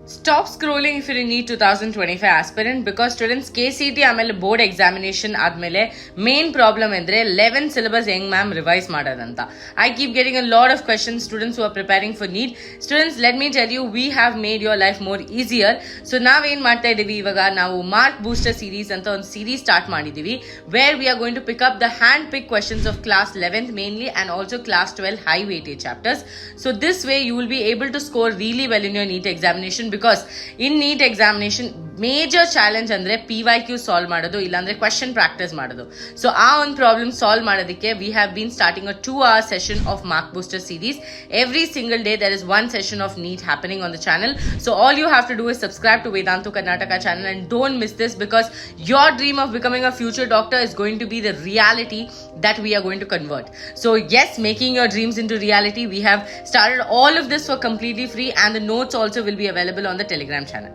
Stop scrolling if you're in NEET 2025 aspirant because students KCT ಆಮೇಲೆ board examination ಆದ್ಮೇಲೆ main problem ಅಂದ್ರೆ 11 syllabus ಹೆಂಗ್ ma'am revise ಮಾಡೋದಂತ. I keep getting a lot of questions, students who are preparing for NEET. Students, let me tell you, we have made your life more easier. So ನಾವೇನ್ ಮಾಡ್ತಾ ಇದೀವಿ ಇವಾಗ, ನಾವು mark booster series ಅಂತ ಒಂದು series start ಮಾಡಿದೀವಿ, where we are going to pick up the hand pick questions of class 11th mainly and also class 12 high weightage chapters. So this way you will be able to score really well in your NEET examination, because in NEET examination major challenge ಅಂದ್ರೆ PYQ solve ಮಾಡೋದು, ಇಲ್ಲಾಂದ್ರೆ question practice ಮಾಡೋದು. So ಆ ಒಂದು problem solve ಮಾಡೋದಕ್ಕೆ we have been starting a 2-hour session of Mark Booster series. Every single day there is one session of NEET happening on the channel. So all you have to do is subscribe to Vedantu Karnataka channel and don't miss this, because your dream of becoming a future doctor is going to be the reality that we are going to convert. So yes, making your dreams into reality, we have started all of this for completely free, and the notes also will be available on the Telegram channel.